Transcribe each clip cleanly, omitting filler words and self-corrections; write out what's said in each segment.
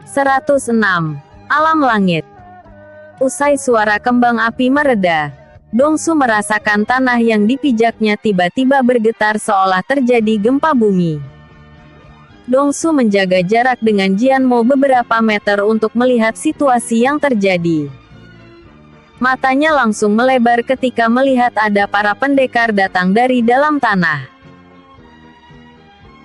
106. Alam langit. Usai suara kembang api mereda, Dongsu merasakan tanah yang dipijaknya tiba-tiba bergetar seolah terjadi gempa bumi. Dongsu menjaga jarak dengan Jianmo beberapa meter untuk melihat situasi yang terjadi. Matanya langsung melebar ketika melihat ada para pendekar datang dari dalam tanah.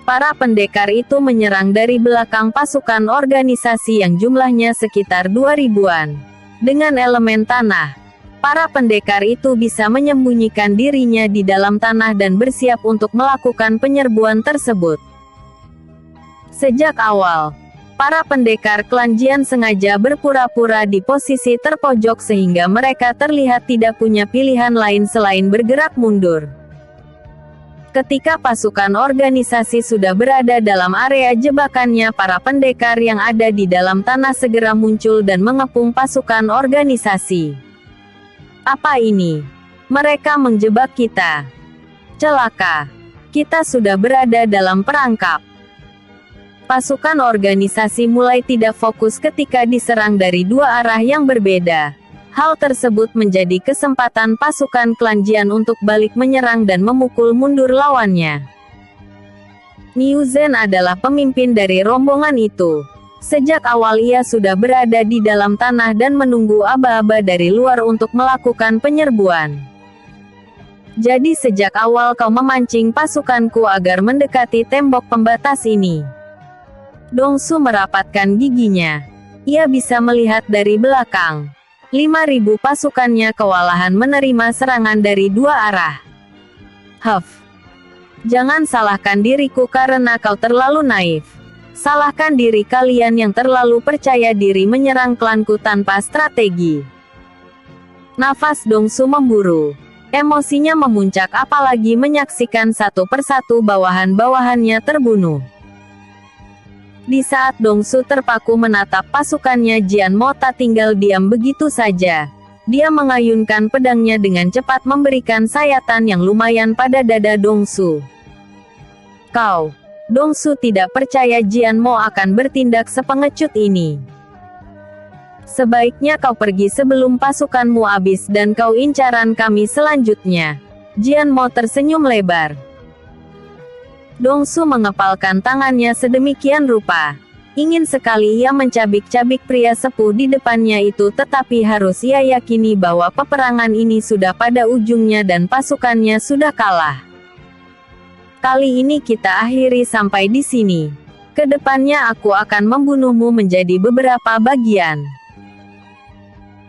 Para pendekar itu menyerang dari belakang pasukan organisasi yang jumlahnya sekitar 2000-an. Dengan elemen tanah, para pendekar itu bisa menyembunyikan dirinya di dalam tanah dan bersiap untuk melakukan penyerbuan tersebut. Sejak awal, para pendekar klan Jian sengaja berpura-pura di posisi terpojok sehingga mereka terlihat tidak punya pilihan lain selain bergerak mundur. Ketika pasukan organisasi sudah berada dalam area jebakannya, para pendekar yang ada di dalam tanah segera muncul dan mengepung pasukan organisasi. Apa ini? Mereka menjebak kita. Celaka. Kita sudah berada dalam perangkap. Pasukan organisasi mulai tidak fokus ketika diserang dari dua arah yang berbeda. Hal tersebut menjadi kesempatan pasukan klan Jian untuk balik menyerang dan memukul mundur lawannya. Niu Zhen adalah pemimpin dari rombongan itu. Sejak awal ia sudah berada di dalam tanah dan menunggu aba-aba dari luar untuk melakukan penyerbuan. Jadi sejak awal kau memancing pasukanku agar mendekati tembok pembatas ini. Dongsu merapatkan giginya. Ia bisa melihat dari belakang. 5.000 pasukannya kewalahan menerima serangan dari dua arah. Jangan salahkan diriku karena kau terlalu naif. Salahkan diri kalian yang terlalu percaya diri menyerang klanku tanpa strategi. Nafas Dongsu memburu. Emosinya memuncak apalagi menyaksikan satu persatu bawahan-bawahannya terbunuh. Di saat Dongsu terpaku menatap pasukannya, Jianmo tak tinggal diam begitu saja. Dia mengayunkan pedangnya dengan cepat memberikan sayatan yang lumayan pada dada Dongsu. Kau, Dongsu tidak percaya Jianmo akan bertindak sepengecut ini. Sebaiknya kau pergi sebelum pasukanmu habis dan kau incaran kami selanjutnya. Jianmo tersenyum lebar. Dongsu mengepalkan tangannya sedemikian rupa. Ingin sekali ia mencabik-cabik pria sepuh di depannya itu, tetapi harus ia yakini bahwa peperangan ini sudah pada ujungnya dan pasukannya sudah kalah. Kali ini kita akhiri sampai di sini. Kedepannya aku akan membunuhmu menjadi beberapa bagian.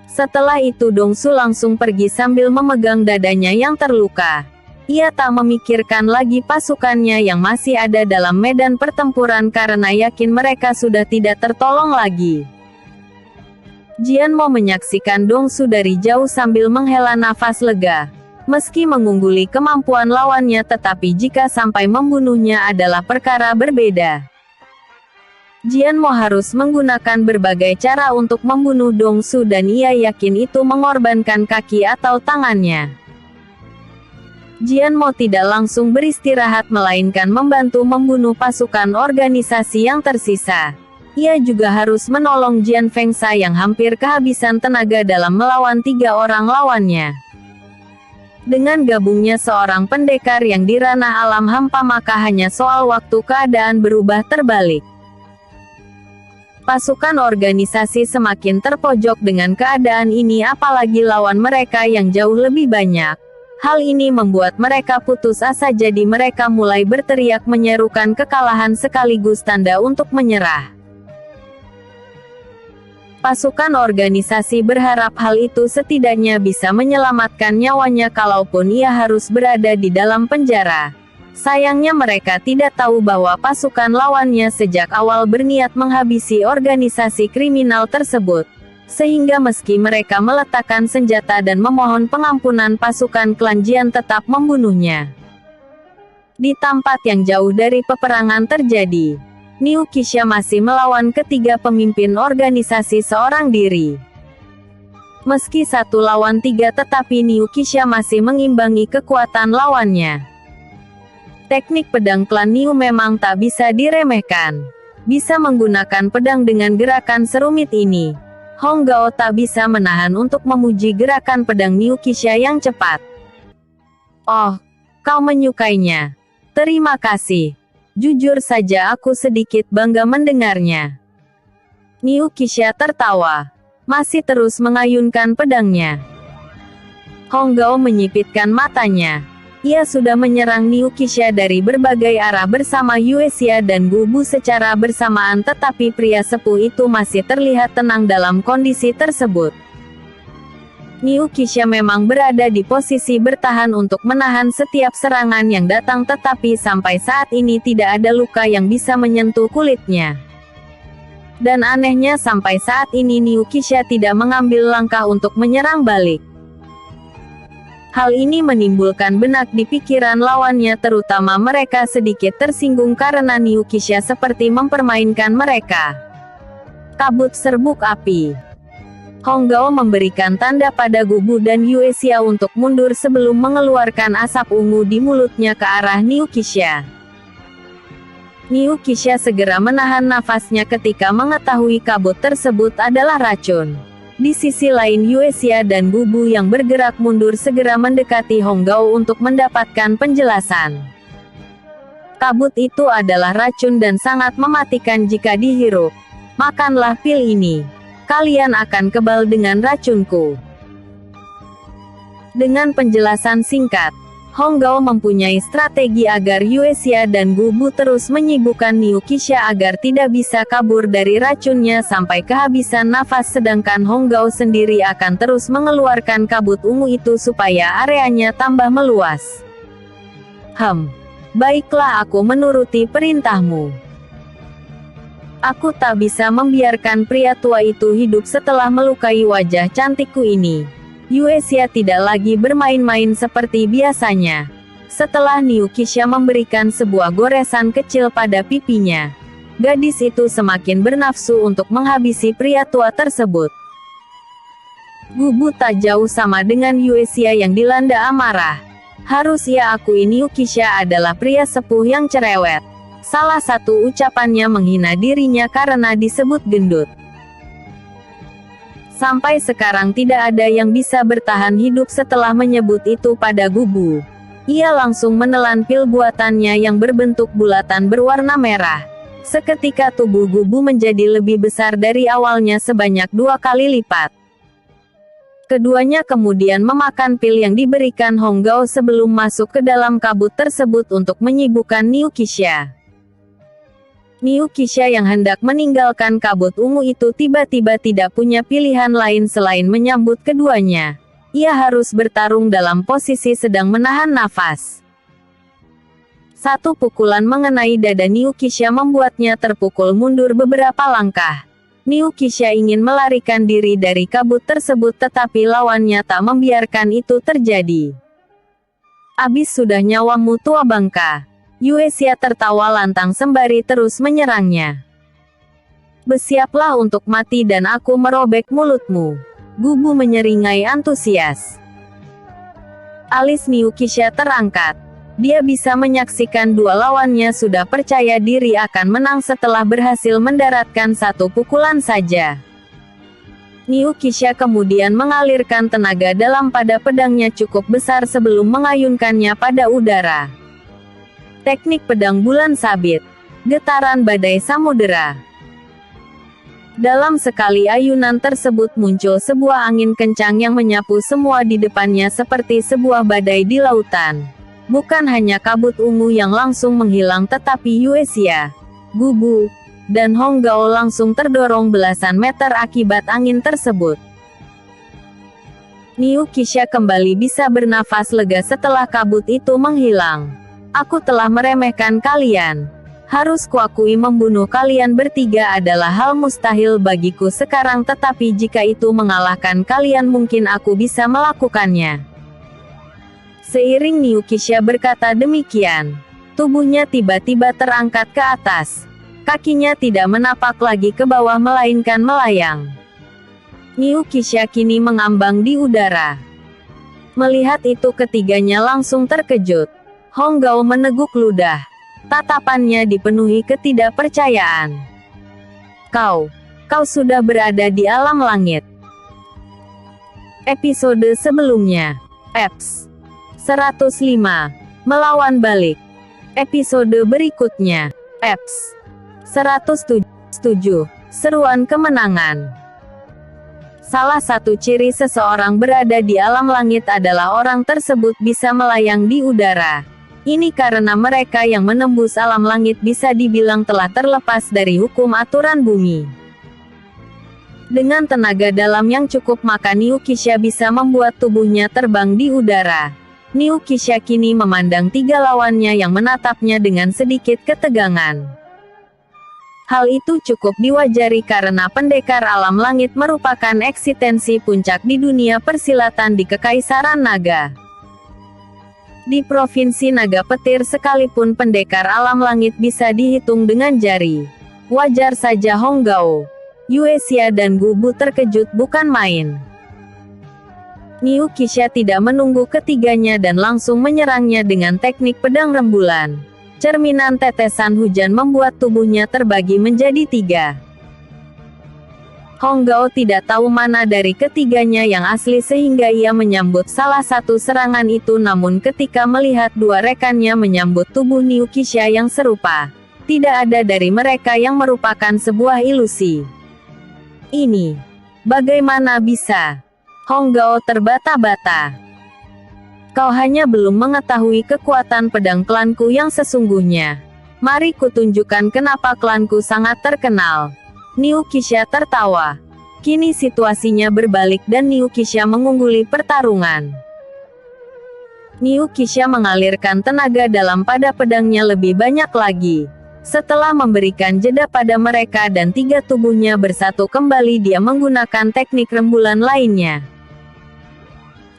Setelah itu Dongsu langsung pergi sambil memegang dadanya yang terluka. Ia tak memikirkan lagi pasukannya yang masih ada dalam medan pertempuran karena yakin mereka sudah tidak tertolong lagi. Jianmo menyaksikan Dongsu dari jauh sambil menghela nafas lega. Meski mengungguli kemampuan lawannya, tetapi jika sampai membunuhnya adalah perkara berbeda. Jianmo harus menggunakan berbagai cara untuk membunuh Dongsu dan ia yakin itu mengorbankan kaki atau tangannya. Jianmo tidak langsung beristirahat melainkan membantu membunuh pasukan organisasi yang tersisa. Ia juga harus menolong Jian Fengsa yang hampir kehabisan tenaga dalam melawan 3 orang lawannya. Dengan gabungnya seorang pendekar yang di ranah alam hampa, maka hanya soal waktu keadaan berubah terbalik. Pasukan organisasi semakin terpojok dengan keadaan ini, apalagi lawan mereka yang jauh lebih banyak. Hal ini membuat mereka putus asa, jadi mereka mulai berteriak menyerukan kekalahan sekaligus tanda untuk menyerah. Pasukan organisasi berharap hal itu setidaknya bisa menyelamatkan nyawanya kalaupun ia harus berada di dalam penjara. Sayangnya mereka tidak tahu bahwa pasukan lawannya sejak awal berniat menghabisi organisasi kriminal tersebut. Sehingga meski mereka meletakkan senjata dan memohon pengampunan, pasukan klan Jian tetap membunuhnya. Di tempat yang jauh dari peperangan terjadi, Niu Qixia masih melawan ketiga pemimpin organisasi seorang diri. Meski 1 lawan 3, tetapi Niu Qixia masih mengimbangi kekuatan lawannya. Teknik pedang klan Niu memang tak bisa diremehkan. bisa menggunakan pedang dengan gerakan serumit ini. Hong Gao tak bisa menahan untuk memuji gerakan pedang Niu Qixia yang cepat. Oh, kau menyukainya. Terima kasih. Jujur saja aku sedikit bangga mendengarnya. Niu Qixia tertawa. Masih terus mengayunkan pedangnya. Hong Gao menyipitkan matanya. Ia sudah menyerang Niu Qixia dari berbagai arah bersama Yue Xia dan Gu Bu secara bersamaan, tetapi pria sepuh itu masih terlihat tenang dalam kondisi tersebut. Niu Qixia memang berada di posisi bertahan untuk menahan setiap serangan yang datang, tetapi sampai saat ini tidak ada luka yang bisa menyentuh kulitnya. Dan anehnya sampai saat ini Niu Qixia tidak mengambil langkah untuk menyerang balik. Hal ini menimbulkan benak di pikiran lawannya, terutama mereka sedikit tersinggung karena Niu Qixia seperti mempermainkan mereka. Kabut serbuk api. Hong Gao memberikan tanda pada Gu Bu dan Yue Xia untuk mundur sebelum mengeluarkan asap ungu di mulutnya ke arah Niu Qixia. Niu Qixia segera menahan nafasnya ketika mengetahui kabut tersebut adalah racun. Di sisi lain Yue Xia dan Gu Bu yang bergerak mundur segera mendekati Hong Gao untuk mendapatkan penjelasan. Kabut itu adalah racun dan sangat mematikan jika dihirup. Makanlah pil ini. Kalian akan kebal dengan racunku. Dengan penjelasan singkat, Hong Gao mempunyai strategi agar Yue Xia dan Gu Bu terus menyibukkan Niu Qixia agar tidak bisa kabur dari racunnya sampai kehabisan nafas, sedangkan Hong Gao sendiri akan terus mengeluarkan kabut ungu itu supaya areanya tambah meluas. Baiklah, aku menuruti perintahmu. Aku tak bisa membiarkan pria tua itu hidup setelah melukai wajah cantikku ini. Yue Xia tidak lagi bermain-main seperti biasanya. Setelah Niu Qixia memberikan sebuah goresan kecil pada pipinya, gadis itu semakin bernafsu untuk menghabisi pria tua tersebut. Gu Bu tak jauh sama dengan Yue Xia yang dilanda amarah. Harus ia akui Niu Qixia adalah pria sepuh yang cerewet. Salah satu ucapannya menghina dirinya karena disebut gendut. Sampai sekarang tidak ada yang bisa bertahan hidup setelah menyebut itu pada Gu Bu. Ia langsung menelan pil buatannya yang berbentuk bulatan berwarna merah. Seketika tubuh Gu Bu menjadi lebih besar dari awalnya sebanyak 2 kali lipat. Keduanya kemudian memakan pil yang diberikan Hong Gao sebelum masuk ke dalam kabut tersebut untuk menyibukkan Niu Qixia. Niu Qixia yang hendak meninggalkan kabut ungu itu tiba-tiba tidak punya pilihan lain selain menyambut keduanya. Ia harus bertarung dalam posisi sedang menahan nafas. Satu pukulan mengenai dada Niu Qixia membuatnya terpukul mundur beberapa langkah. Niu Qixia ingin melarikan diri dari kabut tersebut, tetapi lawannya tak membiarkan itu terjadi. Abis sudah nyawamu, tua bangka. Yue Xia tertawa lantang sembari terus menyerangnya. Bersiaplah untuk mati dan aku merobek mulutmu. Gu Bu menyeringai antusias. Alis Niu Qixia terangkat. Dia bisa menyaksikan dua lawannya sudah percaya diri akan menang setelah berhasil mendaratkan satu pukulan saja. Niu Qixia kemudian mengalirkan tenaga dalam pada pedangnya cukup besar sebelum mengayunkannya pada udara. Teknik pedang bulan sabit. Getaran badai samudera. Dalam sekali ayunan tersebut muncul sebuah angin kencang yang menyapu semua di depannya seperti sebuah badai di lautan. Bukan hanya kabut ungu yang langsung menghilang, tetapi Yue Xia, Gu Bu, dan Hong Gao langsung terdorong belasan meter akibat angin tersebut. Niu Qixia kembali bisa bernafas lega setelah kabut itu menghilang. Aku telah meremehkan kalian. Harus kuakui membunuh kalian bertiga adalah hal mustahil bagiku sekarang, tetapi jika itu mengalahkan kalian mungkin aku bisa melakukannya. Seiring Niu Qixia berkata demikian, tubuhnya tiba-tiba terangkat ke atas. Kakinya tidak menapak lagi ke bawah melainkan melayang. Niu Qixia kini mengambang di udara. Melihat itu ketiganya langsung terkejut. Hong Gao meneguk ludah. Tatapannya dipenuhi ketidakpercayaan. Kau sudah berada di alam langit. Episode sebelumnya. Eps 105. Melawan balik. Episode berikutnya. Eps 107. Seruan kemenangan. Salah satu ciri seseorang berada di alam langit adalah orang tersebut bisa melayang di udara. Ini karena mereka yang menembus alam langit bisa dibilang telah terlepas dari hukum aturan bumi. Dengan tenaga dalam yang cukup maka Niukisha bisa membuat tubuhnya terbang di udara. Niukisha kini memandang tiga lawannya yang menatapnya dengan sedikit ketegangan. Hal itu cukup diwajari karena pendekar alam langit merupakan eksistensi puncak di dunia persilatan di Kekaisaran Naga. Di Provinsi Naga Petir sekalipun pendekar alam langit bisa dihitung dengan jari. Wajar saja Honggao, Yuesia dan Gubu terkejut bukan main. Niukisha tidak menunggu ketiganya dan langsung menyerangnya dengan teknik pedang rembulan. Cerminan tetesan hujan membuat tubuhnya terbagi menjadi tiga. Honggao tidak tahu mana dari ketiganya yang asli sehingga ia menyambut salah satu serangan itu, namun ketika melihat dua rekannya menyambut tubuh Niukisha yang serupa, tidak ada dari mereka yang merupakan sebuah ilusi. Ini bagaimana bisa? Honggao terbata-bata. Kau hanya belum mengetahui kekuatan pedang klanku yang sesungguhnya. Mari kutunjukkan kenapa klanku sangat terkenal. Niukisha tertawa. Kini situasinya berbalik dan Niukisha mengungguli pertarungan. Niukisha mengalirkan tenaga dalam pada pedangnya lebih banyak lagi. Setelah memberikan jeda pada mereka dan tiga tubuhnya bersatu kembali, dia menggunakan teknik rembulan lainnya.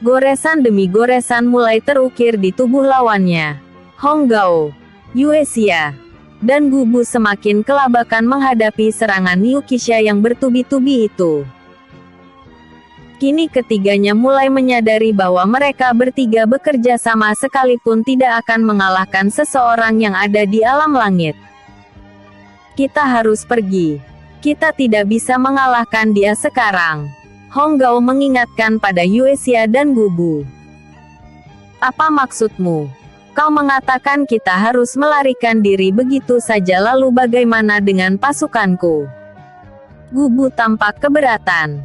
Goresan demi goresan mulai terukir di tubuh lawannya. Honggao, Yuesia, dan Gubu semakin kelabakan menghadapi serangan Niukisha yang bertubi-tubi itu. Kini ketiganya mulai menyadari bahwa mereka bertiga bekerja sama sekalipun tidak akan mengalahkan seseorang yang ada di alam langit. Kita harus pergi. Kita tidak bisa mengalahkan dia sekarang. Honggao mengingatkan pada Yuesia dan Gubu. Apa maksudmu? Kau mengatakan kita harus melarikan diri begitu saja, lalu bagaimana dengan pasukanku? Gubu tampak keberatan.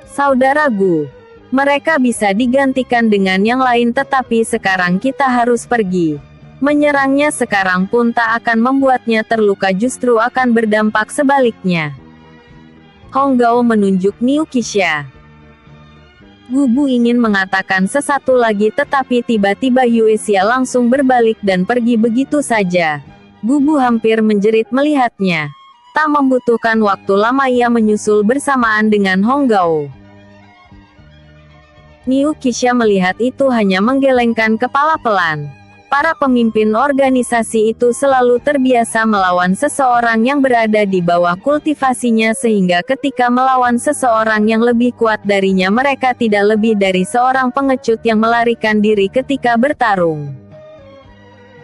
Saudara Gu, mereka bisa digantikan dengan yang lain, tetapi sekarang kita harus pergi. Menyerangnya sekarang pun tak akan membuatnya terluka, justru akan berdampak sebaliknya. Honggao menunjuk Niukisha. Gubu ingin mengatakan sesuatu lagi tetapi tiba-tiba Yuesia langsung berbalik dan pergi begitu saja. Gubu hampir menjerit melihatnya. Tak membutuhkan waktu lama ia menyusul bersamaan dengan Honggao. Niukisha melihat itu hanya menggelengkan kepala pelan. Para pemimpin organisasi itu selalu terbiasa melawan seseorang yang berada di bawah kultivasinya, sehingga ketika melawan seseorang yang lebih kuat darinya mereka tidak lebih dari seorang pengecut yang melarikan diri ketika bertarung.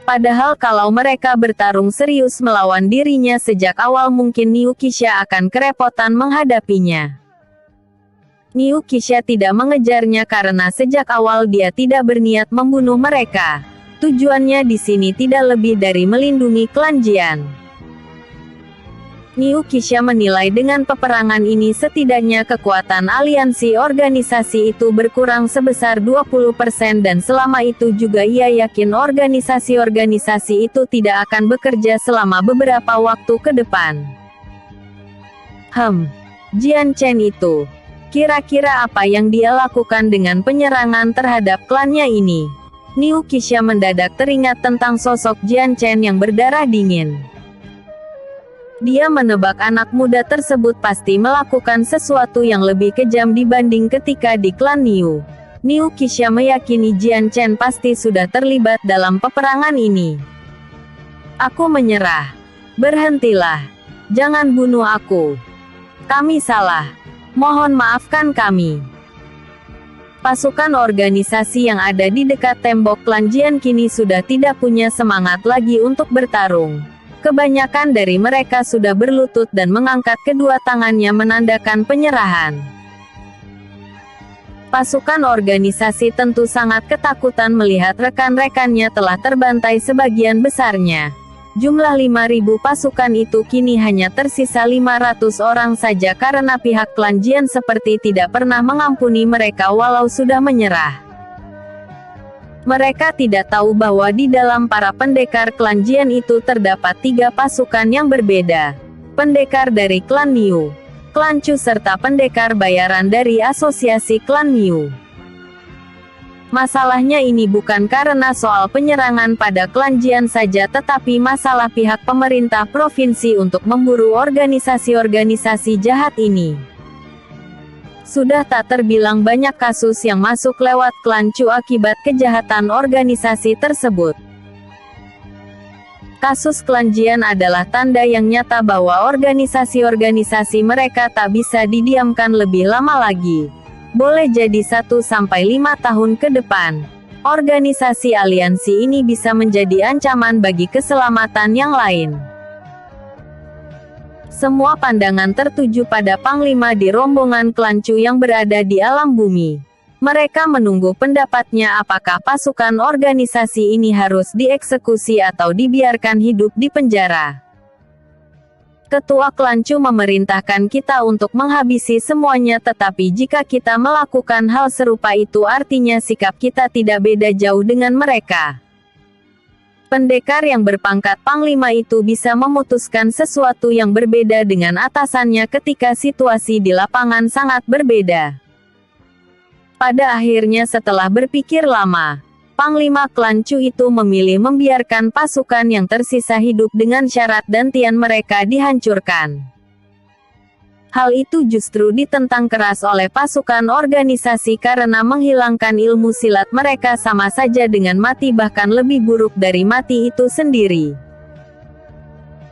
Padahal kalau mereka bertarung serius melawan dirinya sejak awal, mungkin Niukisha akan kerepotan menghadapinya. Niukisha tidak mengejarnya karena sejak awal dia tidak berniat membunuh mereka. Tujuannya di sini tidak lebih dari melindungi klan Jian. Niukisha menilai dengan peperangan ini setidaknya kekuatan aliansi organisasi itu berkurang sebesar 20% dan selama itu juga ia yakin organisasi-organisasi itu tidak akan bekerja selama beberapa waktu ke depan. Jian Chen itu, kira-kira apa yang dia lakukan dengan penyerangan terhadap klannya ini? Niukisha mendadak teringat tentang sosok Jian Chen yang berdarah dingin. Dia menebak anak muda tersebut pasti melakukan sesuatu yang lebih kejam dibanding ketika di klan Niu. Niukisha meyakini Jian Chen pasti sudah terlibat dalam peperangan ini. Aku menyerah. Berhentilah. Jangan bunuh aku. Kami salah. Mohon maafkan kami. Pasukan organisasi yang ada di dekat tembok klan Jian kini sudah tidak punya semangat lagi untuk bertarung. Kebanyakan dari mereka sudah berlutut dan mengangkat kedua tangannya menandakan penyerahan. Pasukan organisasi tentu sangat ketakutan melihat rekan-rekannya telah terbantai sebagian besarnya. Jumlah 5.000 pasukan itu kini hanya tersisa 500 orang saja karena pihak klan Jian seperti tidak pernah mengampuni mereka walau sudah menyerah. Mereka tidak tahu bahwa di dalam para pendekar klan Jian itu terdapat 3 pasukan yang berbeda. Pendekar dari klan Niu, klan Chu serta pendekar bayaran dari asosiasi klan Niu. Masalahnya ini bukan karena soal penyerangan pada klan Jian saja tetapi masalah pihak pemerintah provinsi untuk memburu organisasi-organisasi jahat ini. Sudah tak terbilang banyak kasus yang masuk lewat klan Chu akibat kejahatan organisasi tersebut. Kasus klan Jian adalah tanda yang nyata bahwa organisasi-organisasi mereka tak bisa didiamkan lebih lama lagi. Boleh jadi 1-5 tahun ke depan, organisasi aliansi ini bisa menjadi ancaman bagi keselamatan yang lain. Semua pandangan tertuju pada Panglima di rombongan klan Chu yang berada di alam bumi. Mereka menunggu pendapatnya apakah pasukan organisasi ini harus dieksekusi atau dibiarkan hidup di penjara. Ketua klan Chu memerintahkan kita untuk menghabisi semuanya tetapi jika kita melakukan hal serupa itu artinya sikap kita tidak beda jauh dengan mereka. Pendekar yang berpangkat panglima itu bisa memutuskan sesuatu yang berbeda dengan atasannya ketika situasi di lapangan sangat berbeda. Pada akhirnya setelah berpikir lama, Panglima klan Chu itu memilih membiarkan pasukan yang tersisa hidup dengan syarat dantian mereka dihancurkan. Hal itu justru ditentang keras oleh pasukan organisasi karena menghilangkan ilmu silat mereka sama saja dengan mati bahkan lebih buruk dari mati itu sendiri.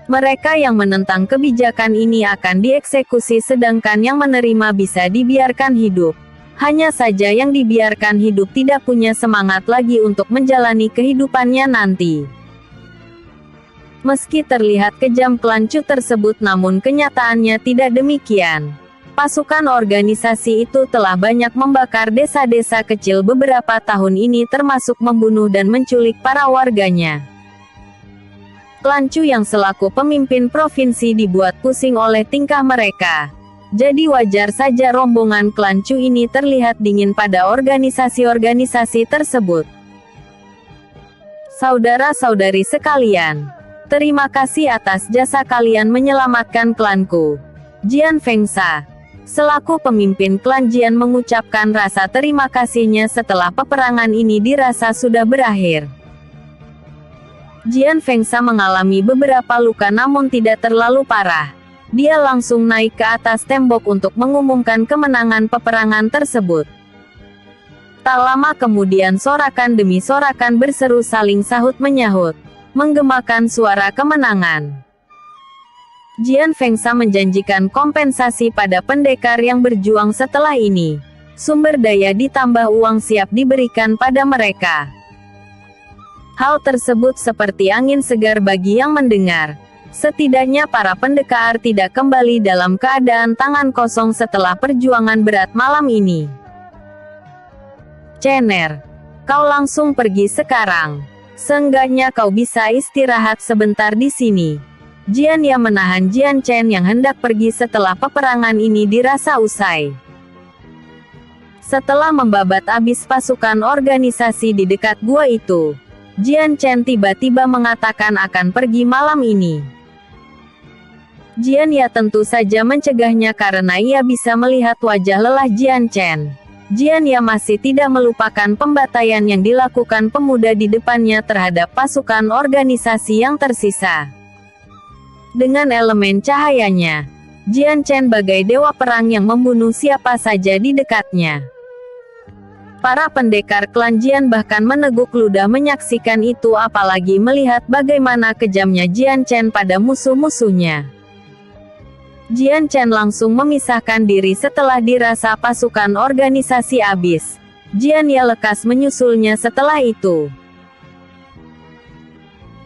Mereka yang menentang kebijakan ini akan dieksekusi sedangkan yang menerima bisa dibiarkan hidup. Hanya saja yang dibiarkan hidup tidak punya semangat lagi untuk menjalani kehidupannya nanti. Meski terlihat kejam klan Chu tersebut namun kenyataannya tidak demikian. Pasukan organisasi itu telah banyak membakar desa-desa kecil beberapa tahun ini termasuk membunuh dan menculik para warganya. Klan Chu yang selaku pemimpin provinsi dibuat pusing oleh tingkah mereka. Jadi wajar saja rombongan klan Chu ini terlihat dingin pada organisasi-organisasi tersebut. Saudara-saudari sekalian, terima kasih atas jasa kalian menyelamatkan klanku. Jian Fengsha, selaku pemimpin klan Jian mengucapkan rasa terima kasihnya setelah peperangan ini dirasa sudah berakhir. Jian Fengsha mengalami beberapa luka namun tidak terlalu parah. Dia langsung naik ke atas tembok untuk mengumumkan kemenangan peperangan tersebut. Tak lama kemudian sorakan demi sorakan berseru saling sahut-menyahut, menggemakan suara kemenangan. Jian Fengsha menjanjikan kompensasi pada pendekar yang berjuang setelah ini. Sumber daya ditambah uang siap diberikan pada mereka. Hal tersebut seperti angin segar bagi yang mendengar. Setidaknya para pendekar tidak kembali dalam keadaan tangan kosong setelah perjuangan berat malam ini. Cener, kau langsung pergi sekarang. Seenggaknya kau bisa istirahat sebentar di sini. Jian Ye menahan Jian Chen yang hendak pergi setelah peperangan ini dirasa usai. Setelah membabat habis pasukan organisasi di dekat gua itu, Jian Chen tiba-tiba mengatakan akan pergi malam ini. Jian Ye tentu saja mencegahnya karena ia bisa melihat wajah lelah Jian Chen. Jian Ye masih tidak melupakan pembantaian yang dilakukan pemuda di depannya terhadap pasukan organisasi yang tersisa. Dengan elemen cahayanya, Jian Chen bagai dewa perang yang membunuh siapa saja di dekatnya. Para pendekar klan Jian bahkan meneguk ludah menyaksikan itu apalagi melihat bagaimana kejamnya Jian Chen pada musuh-musuhnya. Jian Chen langsung memisahkan diri setelah dirasa pasukan organisasi habis. Jian Ye lekas menyusulnya setelah itu.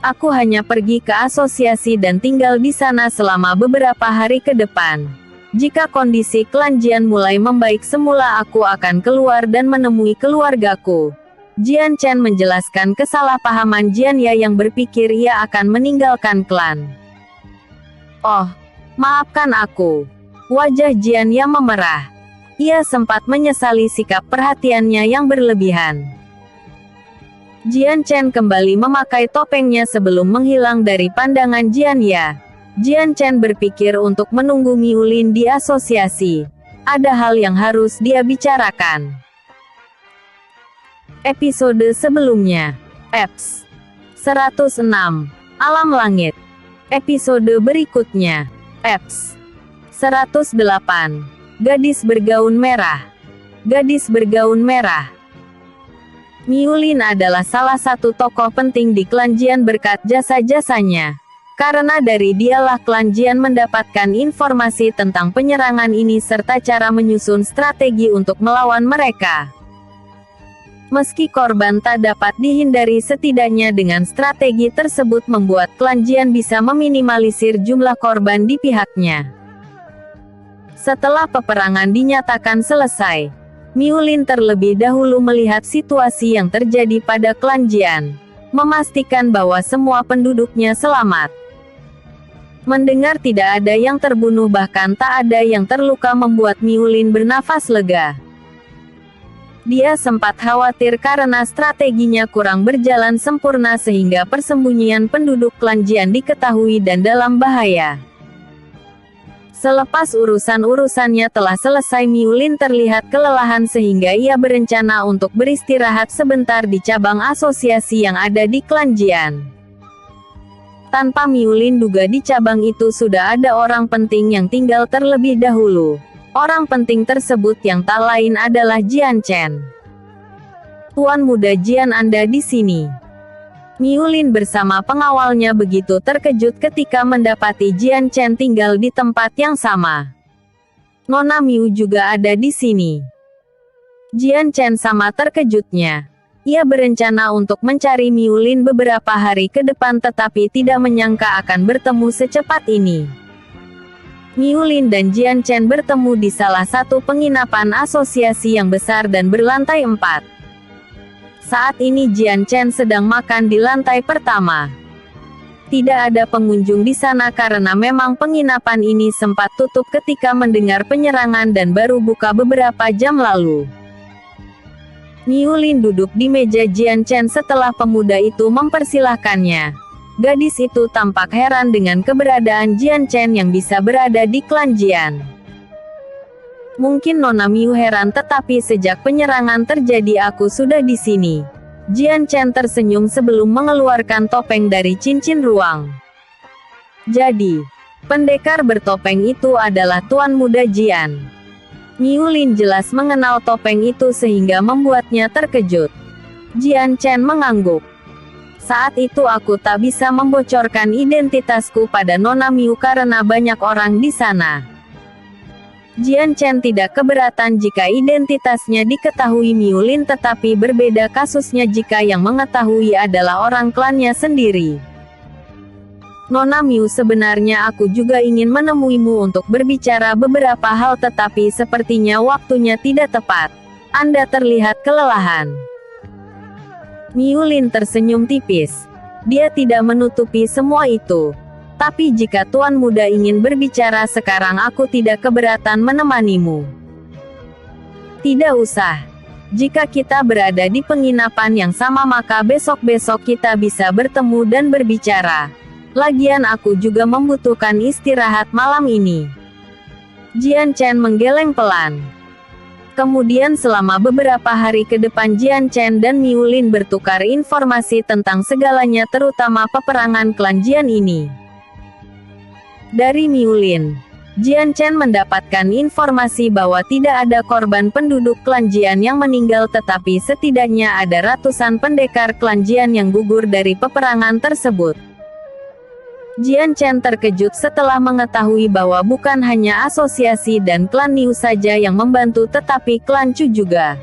Aku hanya pergi ke asosiasi dan tinggal di sana selama beberapa hari ke depan. Jika kondisi klan Jian mulai membaik semula, aku akan keluar dan menemui keluargaku. Jian Chen menjelaskan kesalahpahaman Jian Ya yang berpikir ia akan meninggalkan klan. Oh, maafkan aku. Wajah Jian Ya memerah. Ia sempat menyesali sikap perhatiannya yang berlebihan. Jian Chen kembali memakai topengnya sebelum menghilang dari pandangan Jian Ya. Jian Chen berpikir untuk menunggu Miu Lin di asosiasi. Ada hal yang harus dia bicarakan. Episode sebelumnya. Eps 106. Alam Langit. Episode berikutnya. Eps 108. Gadis bergaun merah. Gadis bergaun merah. Miu Lin adalah salah satu tokoh penting di klan Jian berkat jasa-jasanya. Karena dari dialah klan Jian mendapatkan informasi tentang penyerangan ini serta cara menyusun strategi untuk melawan mereka. Meski korban tak dapat dihindari, setidaknya dengan strategi tersebut membuat klan Jian bisa meminimalisir jumlah korban di pihaknya. Setelah peperangan dinyatakan selesai, Miu Lin terlebih dahulu melihat situasi yang terjadi pada klan Jian, memastikan bahwa semua penduduknya selamat. Mendengar tidak ada yang terbunuh bahkan tak ada yang terluka membuat Miu Lin bernafas lega. Dia sempat khawatir karena strateginya kurang berjalan sempurna sehingga persembunyian penduduk klan Jian diketahui dan dalam bahaya. Selepas urusan-urusannya telah selesai, Miu Lin terlihat kelelahan sehingga ia berencana untuk beristirahat sebentar di cabang asosiasi yang ada di klan Jian. Tanpa Miu Lin duga di cabang itu sudah ada orang penting yang tinggal terlebih dahulu. Orang penting tersebut yang tak lain adalah Jian Chen. Tuan muda Jian, Anda di sini. Miu Lin bersama pengawalnya begitu terkejut ketika mendapati Jian Chen tinggal di tempat yang sama. Nona Miu juga ada di sini. Jian Chen sama terkejutnya. Ia berencana untuk mencari Miu Lin beberapa hari ke depan tetapi tidak menyangka akan bertemu secepat ini. Miu Lin dan Jian Chen bertemu di salah satu penginapan asosiasi yang besar dan berlantai 4. Saat ini Jian Chen sedang makan di lantai pertama. Tidak ada pengunjung di sana karena memang penginapan ini sempat tutup ketika mendengar penyerangan dan baru buka beberapa jam lalu. Miu Lin duduk di meja Jian Chen setelah pemuda itu mempersilahkannya. Gadis itu tampak heran dengan keberadaan Jian Chen yang bisa berada di klan Jian. Mungkin Nona Miu heran, tetapi sejak penyerangan terjadi aku sudah di sini. Jian Chen tersenyum sebelum mengeluarkan topeng dari cincin ruang. Jadi, pendekar bertopeng itu adalah Tuan Muda Jian. Miu Lin jelas mengenal topeng itu sehingga membuatnya terkejut. Jian Chen mengangguk. Saat itu aku tak bisa membocorkan identitasku pada Nona Miu karena banyak orang di sana. Jian Chen tidak keberatan jika identitasnya diketahui Miu Lin, tetapi berbeda kasusnya jika yang mengetahui adalah orang klannya sendiri. Nona Miu, sebenarnya aku juga ingin menemuimu untuk berbicara beberapa hal tetapi sepertinya waktunya tidak tepat. Anda terlihat kelelahan. Miu Lin tersenyum tipis. Dia tidak menutupi semua itu. Tapi jika Tuan Muda ingin berbicara sekarang, aku tidak keberatan menemanimu. Tidak usah. Jika kita berada di penginapan yang sama maka besok-besok kita bisa bertemu dan berbicara. Lagian aku juga membutuhkan istirahat malam ini. Jian Chen menggeleng pelan. Kemudian selama beberapa hari ke depan Jian Chen dan Miu Lin bertukar informasi tentang segalanya, terutama peperangan klan Jian ini. Dari Miu Lin, Jian Chen mendapatkan informasi bahwa tidak ada korban penduduk klan Jian yang meninggal, tetapi setidaknya ada ratusan pendekar klan Jian yang gugur dari peperangan tersebut. Jian Chen terkejut setelah mengetahui bahwa bukan hanya asosiasi dan klan Niu saja yang membantu tetapi klan Chu juga.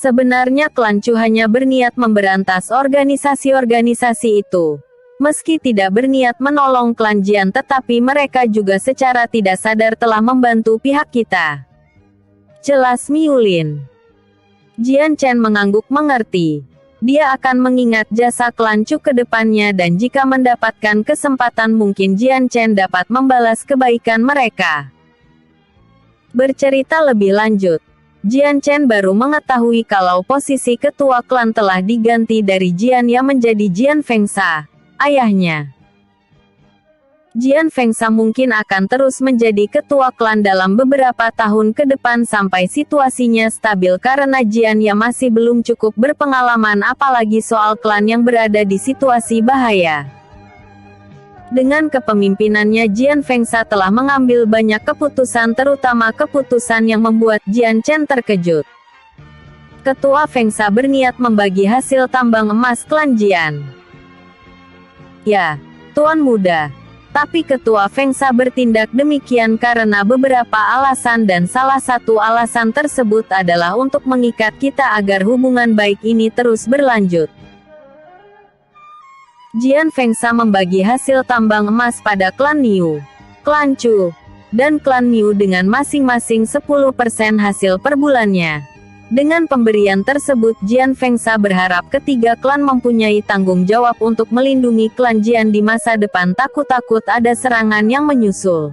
Sebenarnya klan Chu hanya berniat memberantas organisasi-organisasi itu. Meski tidak berniat menolong klan Jian, tetapi mereka juga secara tidak sadar telah membantu pihak kita. Jelas Miu Lin. Jian Chen mengangguk mengerti. Dia akan mengingat jasa klan Chu ke depannya, dan jika mendapatkan kesempatan mungkin Jian Chen dapat membalas kebaikan mereka. Bercerita lebih lanjut, Jian Chen baru mengetahui kalau posisi ketua klan telah diganti dari Jian Ya menjadi Jian Fengsa, ayahnya. Jian Fengsa mungkin akan terus menjadi ketua klan dalam beberapa tahun ke depan sampai situasinya stabil karena Jian Ya masih belum cukup berpengalaman apalagi soal klan yang berada di situasi bahaya. Dengan kepemimpinannya Jian Fengsa telah mengambil banyak keputusan, terutama keputusan yang membuat Jian Chen terkejut. Ketua Fengsa berniat membagi hasil tambang emas klan Jian. Ya, Tuan Muda. Tapi Ketua Fengsa bertindak demikian karena beberapa alasan, dan salah satu alasan tersebut adalah untuk mengikat kita agar hubungan baik ini terus berlanjut. Jian Fengsa membagi hasil tambang emas pada klan Niu, klan Chu, dan klan Miu dengan masing-masing 10% hasil per bulannya. Dengan pemberian tersebut Jian Fengsa berharap ketiga klan mempunyai tanggung jawab untuk melindungi klan Jian di masa depan, takut-takut ada serangan yang menyusul.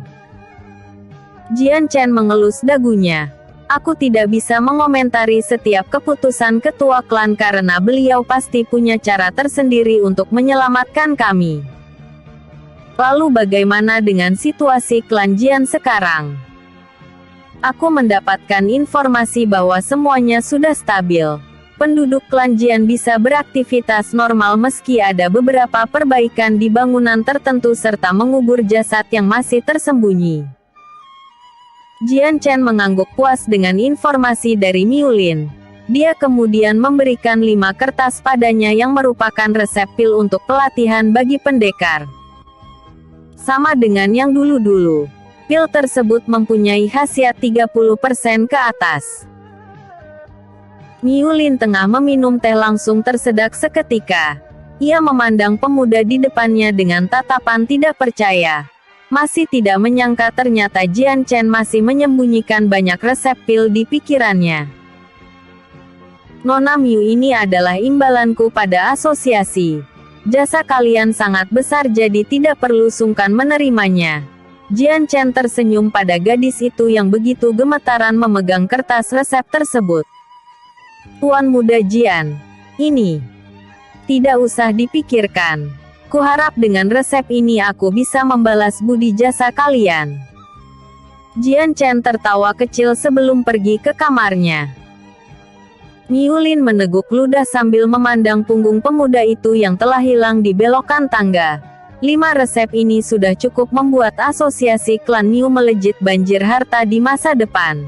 Jian Chen mengelus dagunya. Aku tidak bisa mengomentari setiap keputusan ketua klan karena beliau pasti punya cara tersendiri untuk menyelamatkan kami. Lalu bagaimana dengan situasi klan Jian sekarang? Aku mendapatkan informasi bahwa semuanya sudah stabil. Penduduk klan Jian bisa beraktivitas normal meski ada beberapa perbaikan di bangunan tertentu serta mengubur jasad yang masih tersembunyi. Jian Chen mengangguk puas dengan informasi dari Miu Lin. Dia kemudian memberikan 5 kertas padanya yang merupakan resep pil untuk pelatihan bagi pendekar. Sama dengan yang dulu-dulu. Pil tersebut mempunyai khasiat 30% ke atas. Miu Lin tengah meminum teh langsung tersedak seketika. Ia memandang pemuda di depannya dengan tatapan tidak percaya. Masih tidak menyangka ternyata Jian Chen masih menyembunyikan banyak resep pil di pikirannya. Nona Miu, ini adalah imbalanku pada asosiasi. Jasa kalian sangat besar jadi tidak perlu sungkan menerimanya. Jian Chen tersenyum pada gadis itu yang begitu gemetaran memegang kertas resep tersebut. Tuan Muda Jian, ini tidak usah dipikirkan. Kuharap dengan resep ini aku bisa membalas budi jasa kalian. Jian Chen tertawa kecil sebelum pergi ke kamarnya. Miu Lin meneguk ludah sambil memandang punggung pemuda itu yang telah hilang di belokan tangga. 5 resep ini sudah cukup membuat asosiasi klan Miu melejit banjir harta di masa depan.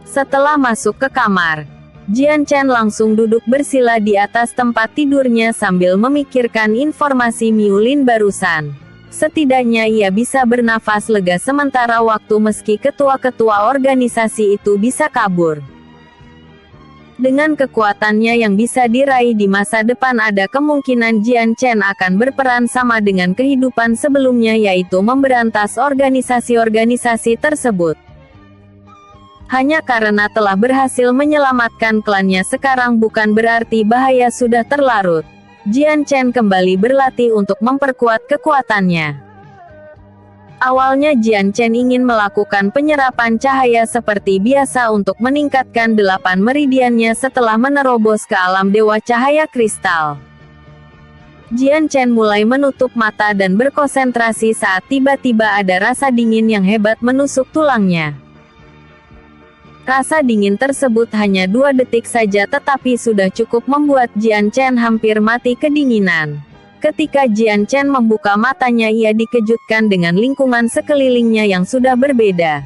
Setelah masuk ke kamar, Jian Chen langsung duduk bersila di atas tempat tidurnya sambil memikirkan informasi Miu Lin barusan. Setidaknya ia bisa bernafas lega sementara waktu meski ketua-ketua organisasi itu bisa kabur. Dengan kekuatannya yang bisa diraih di masa depan, ada kemungkinan Jian Chen akan berperan sama dengan kehidupan sebelumnya, yaitu memberantas organisasi-organisasi tersebut. Hanya karena telah berhasil menyelamatkan klannya sekarang bukan berarti bahaya sudah terlarut. Jian Chen kembali berlatih untuk memperkuat kekuatannya. Awalnya Jian Chen ingin melakukan penyerapan cahaya seperti biasa untuk meningkatkan 8 meridiannya setelah menerobos ke alam dewa cahaya kristal. Jian Chen mulai menutup mata dan berkonsentrasi saat tiba-tiba ada rasa dingin yang hebat menusuk tulangnya. Rasa dingin tersebut hanya 2 detik saja tetapi sudah cukup membuat Jian Chen hampir mati kedinginan. Ketika Jian Chen membuka matanya ia dikejutkan dengan lingkungan sekelilingnya yang sudah berbeda.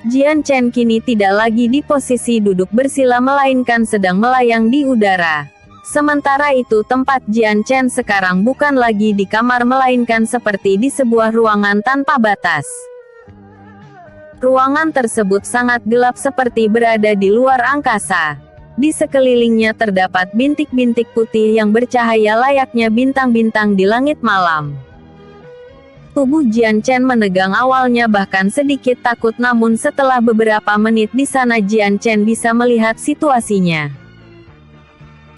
Jian Chen kini tidak lagi di posisi duduk bersila melainkan sedang melayang di udara. Sementara itu tempat Jian Chen sekarang bukan lagi di kamar melainkan seperti di sebuah ruangan tanpa batas. Ruangan tersebut sangat gelap seperti berada di luar angkasa. Di sekelilingnya terdapat bintik-bintik putih yang bercahaya layaknya bintang-bintang di langit malam. Tubuh Jian Chen menegang awalnya bahkan sedikit takut, namun setelah beberapa menit di sana Jian Chen bisa melihat situasinya.